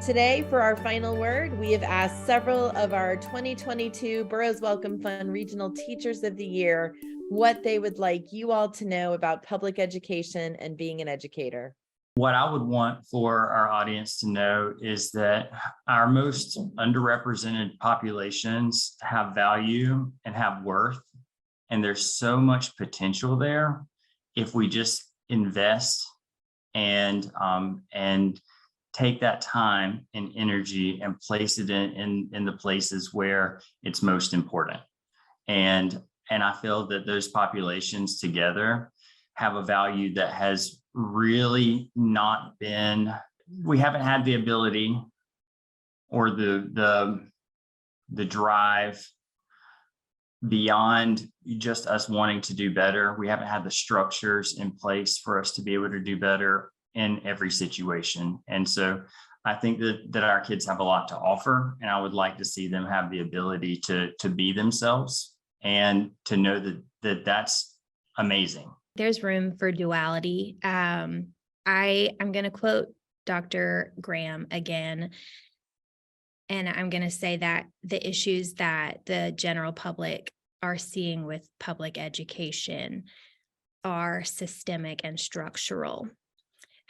Today, for our final word, we have asked several of our 2022 Burroughs Wellcome Fund Regional Teachers of the Year what they would like you all to know about public education and being an educator. What I would want for our audience to know is that our most underrepresented populations have value and have worth, and there's so much potential there if we just invest and take that time and energy and place it in the places where it's most important. And I feel that those populations together have a value that has really not been, we haven't had the ability or the drive beyond just us wanting to do better. We haven't had the structures in place for us to be able to do better in every situation. And so I think that our kids have a lot to offer, and I would like to see them have the ability to be themselves and to know that that's amazing. There's room for duality. I'm going to quote Dr. Graham again, and I'm going to say that the issues that the general public are seeing with public education are systemic and structural.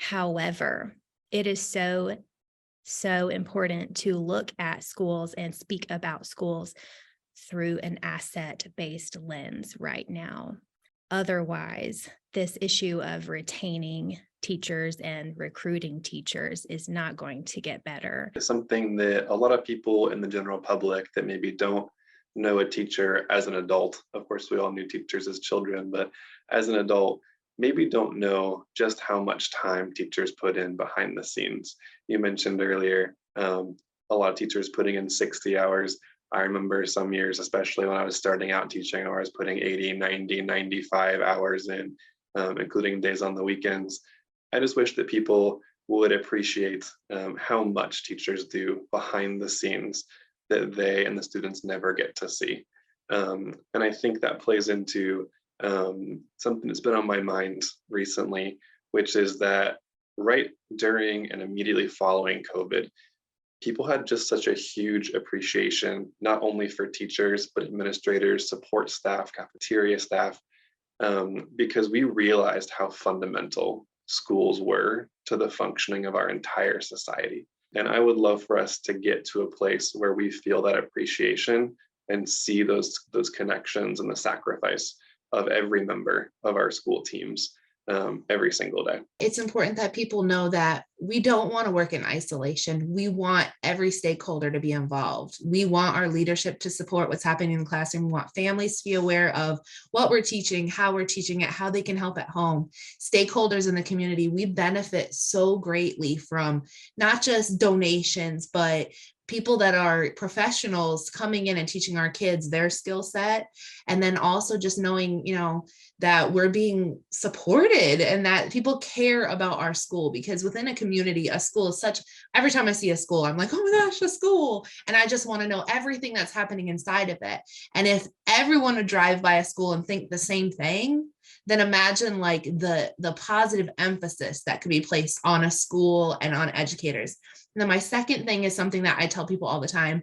However, it is so important to look at schools and speak about schools through an asset-based lens right now. Otherwise, this issue of retaining teachers and recruiting teachers is not going to get better. It's something that a lot of people in the general public that maybe don't know a teacher as an adult, of course we all knew teachers as children, but as an adult, maybe don't know just how much time teachers put in behind the scenes. You mentioned earlier, a lot of teachers putting in 60 hours. I remember some years, especially when I was starting out teaching, I was putting 80, 90, 95 hours in, including days on the weekends. I just wish that people would appreciate how much teachers do behind the scenes that they and the students never get to see. And I think that plays into something that's been on my mind recently, which is that right during and immediately following COVID, people had just such a huge appreciation, not only for teachers, but administrators, support staff, cafeteria staff, because we realized how fundamental schools were to the functioning of our entire society. And I would love for us to get to a place where we feel that appreciation and see those connections and the sacrifice of every member of our school teams every single day. It's important that people know that we don't want to work in isolation. We want every stakeholder to be involved. We want our leadership to support what's happening in the classroom. We want families to be aware of what we're teaching, how we're teaching it, how they can help at home. Stakeholders in the community, we benefit so greatly from not just donations, but people that are professionals coming in and teaching our kids their skill set. And then also just knowing, that we're being supported and that people care about our school, because within a community, a school is every time I see a school, I'm like, oh my gosh, a school. And I just want to know everything that's happening inside of it. And if everyone would drive by a school and think the same thing, then imagine like the positive emphasis that could be placed on a school and on educators. And then my second thing is something that I tell people all the time.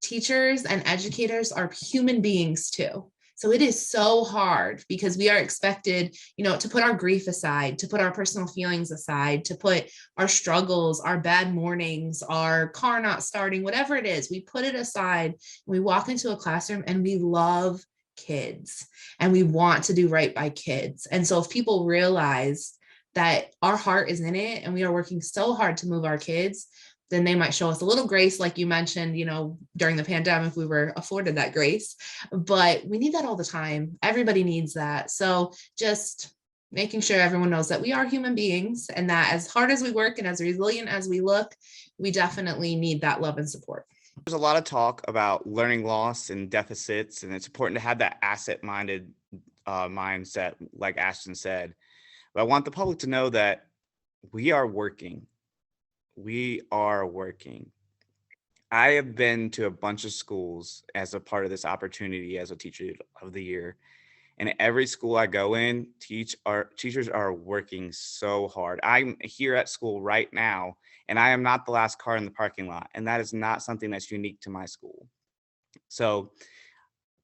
Teachers and educators are human beings too. So it is so hard because we are expected, to put our grief aside, to put our personal feelings aside, to put our struggles, our bad mornings, our car not starting, whatever it is, we put it aside. We walk into a classroom and we love kids and we want to do right by kids. And so if people realize that our heart is in it and we are working so hard to move our kids, then they might show us a little grace, like you mentioned, during the pandemic, we were afforded that grace, but we need that all the time. Everybody needs that. So just making sure everyone knows that we are human beings and that as hard as we work and as resilient as we look, we definitely need that love and support. There's a lot of talk about learning loss and deficits, and it's important to have that asset-minded mindset, like ASHTYN said. But I want the public to know that we are working. We are working. I have been to a bunch of schools as a part of this opportunity as a teacher of the year. And every school I go in, teachers are working so hard. I'm here at school right now, and I am not the last car in the parking lot. And that is not something that's unique to my school. So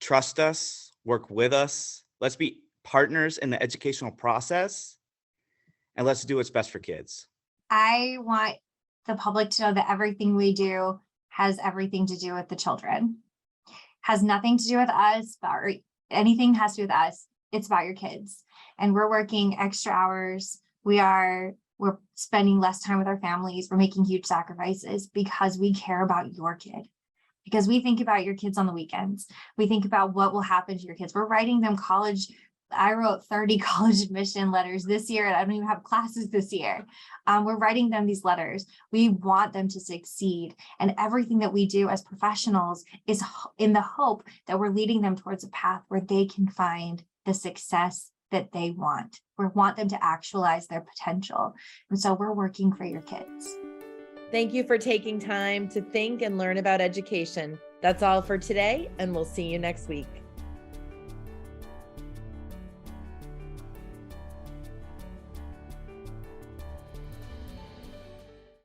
trust us, work with us. Let's be partners in the educational process, and let's do what's best for kids. I want the public to know that everything we do has everything to do with the children. Has nothing to do with us, or anything has to do with us. It's about your kids. And we're working extra hours. We're spending less time with our families. We're making huge sacrifices because we care about your kid. Because we think about your kids on the weekends. We think about what will happen to your kids. We're writing them college. I wrote 30 college admission letters this year, and I don't even have classes this year. We're writing them these letters. We want them to succeed. And everything that we do as professionals is in the hope that we're leading them towards a path where they can find the success that they want. We want them to actualize their potential. And so we're working for your kids. Thank you for taking time to think and learn about education. That's all for today, and we'll see you next week.